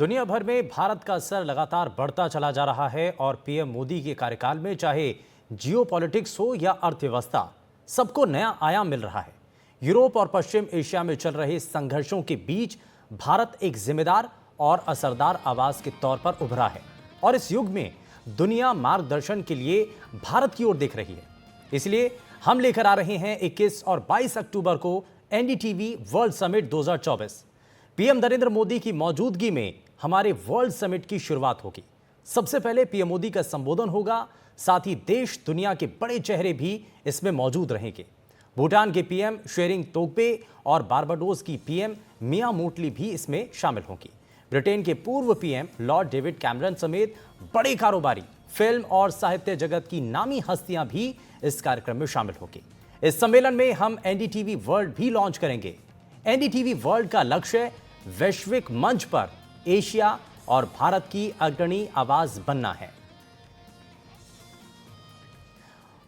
दुनिया भर में भारत का असर लगातार बढ़ता चला जा रहा है और पीएम मोदी के कार्यकाल में चाहे जियोपॉलिटिक्स हो या अर्थव्यवस्था, सबको नया आयाम मिल रहा है। यूरोप और पश्चिम एशिया में चल रहे संघर्षों के बीच भारत एक जिम्मेदार और असरदार आवाज के तौर पर उभरा है और इस युग में दुनिया मार्गदर्शन के लिए भारत की ओर देख रही है। इसलिए हम लेकर आ रहे हैं 21 और 22 अक्टूबर को NDTV world summit 2024। PM Narendra Modi की मौजूदगी में हमारे वर्ल्ड समिट की शुरुआत होगी। सबसे पहले पीएम मोदी का संबोधन होगा, साथ ही देश दुनिया के बड़े चेहरे भी इसमें मौजूद रहेंगे। भूटान के पीएम शेरिंग तोब्गे और बारबाडोस की पीएम मिया मोटली भी इसमें शामिल होंगी। ब्रिटेन के पूर्व पीएम लॉर्ड डेविड कैमरन समेत बड़े कारोबारी, फिल्म और साहित्य जगत की नामी हस्तियां भी इस कार्यक्रम में शामिल होंगी। इस सम्मेलन में हम एनडीटीवी वर्ल्ड भी लॉन्च करेंगे। एनडीटीवी वर्ल्ड का लक्ष्य वैश्विक मंच पर एशिया और भारत की अग्रणी आवाज बनना है।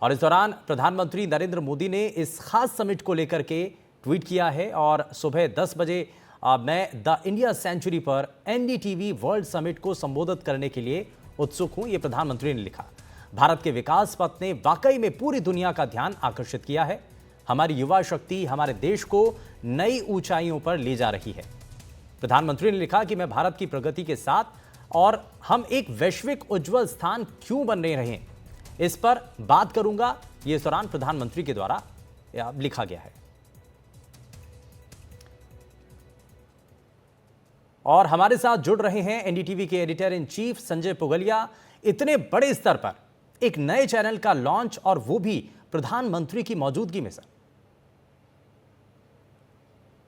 और इस दौरान प्रधानमंत्री नरेंद्र मोदी ने इस खास समिट को लेकर के ट्वीट किया है और सुबह 10 बजे मैं द इंडिया सेंचुरी पर एनडीटीवी वर्ल्ड समिट को संबोधित करने के लिए उत्सुक हूं, यह प्रधानमंत्री ने लिखा। भारत के विकास पथ ने वाकई में पूरी दुनिया का ध्यान आकर्षित किया है। हमारी युवा शक्ति हमारे देश को नई ऊंचाइयों पर ले जा रही है। प्रधानमंत्री ने लिखा कि मैं भारत की प्रगति के साथ और हम एक वैश्विक उज्जवल स्थान क्यों बन रहे हैं, इस पर बात करूंगा। यह इस दौरान प्रधानमंत्री के द्वारा लिखा गया है। और हमारे साथ जुड़ रहे हैं एनडीटीवी के editor in chief Sanjay Pugalia. इतने बड़े स्तर पर एक नए चैनल का लॉन्च और वो भी प्रधानमंत्री की मौजूदगी में। सर,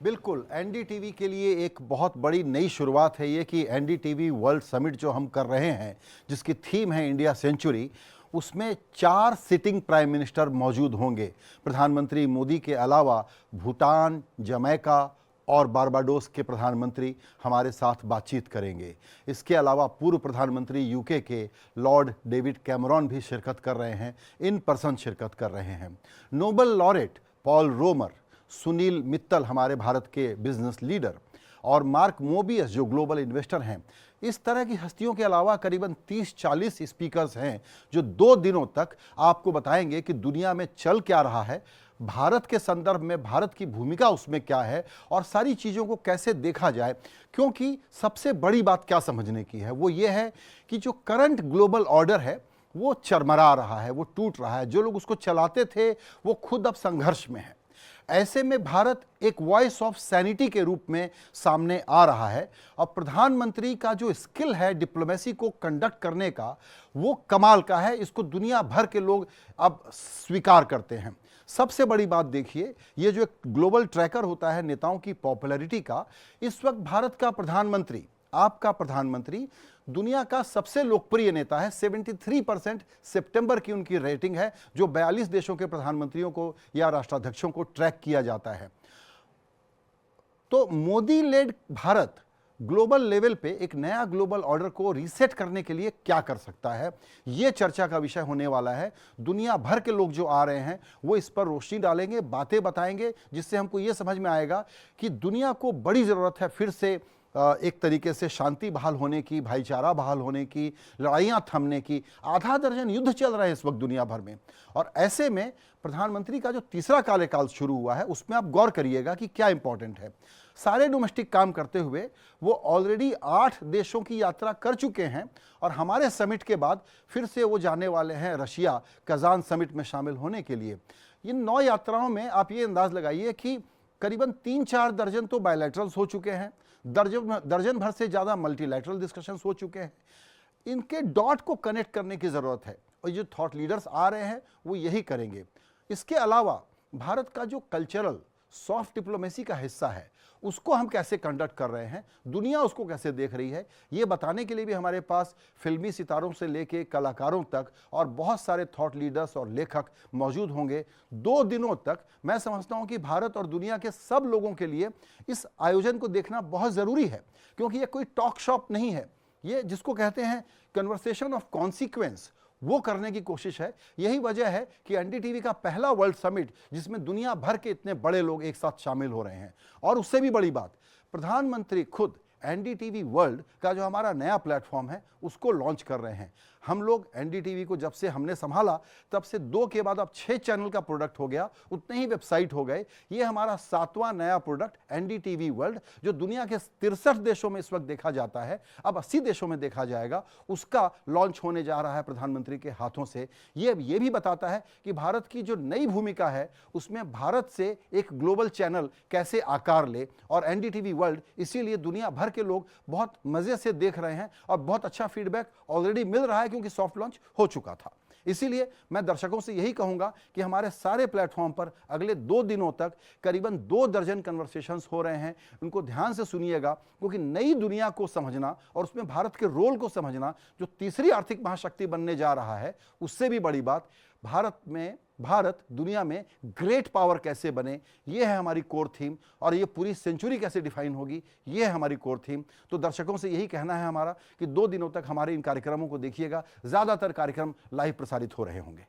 बिल्कुल, एनडीटीवी के लिए एक बहुत बड़ी नई शुरुआत है ये कि एनडीटीवी वर्ल्ड समिट जो हम कर रहे हैं, जिसकी थीम है इंडिया सेंचुरी, उसमें 4 सिटिंग प्राइम मिनिस्टर मौजूद होंगे। प्रधानमंत्री मोदी के अलावा भूटान, जमैका और बारबाडोस के प्रधानमंत्री हमारे साथ बातचीत करेंगे। इसके अलावा पूर्व प्रधानमंत्री यूके के लॉर्ड डेविड कैमरॉन भी शिरकत कर रहे हैं, इन पर्सन शिरकत कर रहे हैं। Nobel laureate Paul Romer, Sunil Mittal हमारे भारत के बिजनेस लीडर और मार्क मोबियस जो ग्लोबल इन्वेस्टर हैं, इस तरह की हस्तियों के अलावा करीबन 30-40 स्पीकर्स हैं जो 2 दिनों तक आपको बताएंगे कि दुनिया में चल क्या रहा है, भारत के संदर्भ में भारत की भूमिका उसमें क्या है और सारी चीज़ों को कैसे देखा जाए। क्योंकि सबसे बड़ी बात क्या समझने की है, वो ये है कि जो करंट ग्लोबल ऑर्डर है वो चरमरा रहा है, वो टूट रहा है। जो लोग उसको चलाते थे वो खुद अब संघर्ष में है। ऐसे में भारत एक वॉइस ऑफ सैनिटी के रूप में सामने आ रहा है और प्रधानमंत्री का जो स्किल है डिप्लोमेसी को कंडक्ट करने का, वो कमाल का है। इसको दुनिया भर के लोग अब स्वीकार करते हैं। सबसे बड़ी बात देखिए, ये जो एक ग्लोबल ट्रैकर होता है नेताओं की पॉपुलैरिटी का, इस वक्त भारत का प्रधानमंत्री, आपका प्रधानमंत्री दुनिया का सबसे लोकप्रिय नेता है। 73% सितंबर की उनकी रेटिंग है, जो 42 देशों के प्रधानमंत्रियों को या राष्ट्राध्यक्षों को ट्रैक किया जाता है। तो Modi led Bharat global level पे एक नया ग्लोबल ऑर्डर को रीसेट करने के लिए क्या कर सकता है, ये चर्चा का विषय होने वाला है। दुनिया भर के लोग जो आ रहे हैं वो इस पर रोशनी डालेंगे, बातें बताएंगे, जिससे हमको ये समझ में आएगा कि दुनिया को बड़ी ज़रूरत है फिर से एक तरीके से शांति बहाल होने की, भाईचारा बहाल होने की, लड़ाइयाँ थमने की। आधा दर्जन युद्ध चल रहे हैं इस वक्त दुनिया भर में और ऐसे में प्रधानमंत्री का जो तीसरा कार्यकाल शुरू हुआ है उसमें आप गौर करिएगा कि क्या इंपॉर्टेंट है। सारे डोमेस्टिक काम करते हुए वो ऑलरेडी 8 देशों की यात्रा कर चुके हैं और हमारे समिट के बाद फिर से वो जाने वाले हैं रशिया, कजान समिट में शामिल होने के लिए। इन 9 यात्राओं में आप ये अंदाज लगाइए कि करीबन 3-4 दर्जन तो बायलैटरल्स हो चुके हैं, दर्जन भर से ज़्यादा मल्टीलैटरल डिस्कशंस हो चुके हैं। इनके डॉट को कनेक्ट करने की ज़रूरत है और जो थॉट लीडर्स आ रहे हैं वो यही करेंगे। इसके अलावा भारत का जो कल्चरल सॉफ्ट डिप्लोमेसी का हिस्सा है उसको हम कैसे कंडक्ट कर रहे हैं, दुनिया उसको कैसे देख रही है, ये बताने के लिए भी हमारे पास फिल्मी सितारों से लेके कलाकारों तक और बहुत सारे थॉट लीडर्स और लेखक मौजूद होंगे। 2 दिनों तक मैं समझता हूं कि भारत और दुनिया के सब लोगों के लिए इस आयोजन को देखना बहुत ज़रूरी है, क्योंकि ये कोई टॉक शॉप नहीं है। ये जिसको कहते हैं कन्वर्सेशन ऑफ कॉन्सिक्वेंस, वो करने की कोशिश है। यही वजह है कि एनडीटीवी का पहला वर्ल्ड समिट जिसमें दुनिया भर के इतने बड़े लोग एक साथ शामिल हो रहे हैं। और उससे भी बड़ी बात, प्रधानमंत्री खुद एनडीटीवी वर्ल्ड का जो हमारा नया प्लेटफॉर्म है उसको लॉन्च कर रहे हैं। हम लोग एनडीटीवी को जब से हमने संभाला तब से 2 के बाद अब 6 चैनल का प्रोडक्ट हो गया, उतने ही वेबसाइट हो गए। ये हमारा 7वां नया प्रोडक्ट एनडीटीवी वर्ल्ड, जो दुनिया के 63 देशों में इस वक्त देखा जाता है, अब 80 देशों में देखा जाएगा, उसका लॉन्च होने जा रहा है प्रधानमंत्री के हाथों से। ये भी बताता है कि भारत की जो नई भूमिका है उसमें भारत से एक ग्लोबल चैनल कैसे आकार ले, और एनडीटीवी वर्ल्ड इसीलिए दुनिया भर के लोग बहुत मजे से देख रहे हैं और बहुत अच्छा फीडबैक ऑलरेडी मिल रहा है क्योंकि सॉफ्ट लॉन्च हो चुका था। इसीलिए मैं दर्शकों से यही कहूंगा कि हमारे सारे प्लेटफॉर्म पर अगले 2 दिनों तक करीबन 2 दर्जन कन्वर्सेशंस हो रहे हैं। उनको ध्यान से सुनिएगा, क्योंकि नई दुनिया को समझना और उसमें भारत के रोल को समझना, जो तीसरी आर्थिक महाशक्ति बनने जा रहा है, उससे भी बड़ी बात भारत दुनिया में ग्रेट पावर कैसे बने, ये है हमारी कोर थीम। और ये पूरी सेंचुरी कैसे डिफाइन होगी, ये है हमारी कोर थीम। तो दर्शकों से यही कहना है हमारा कि 2 दिनों तक हमारे इन कार्यक्रमों को देखिएगा। ज़्यादातर कार्यक्रम लाइव प्रसारित हो रहे होंगे।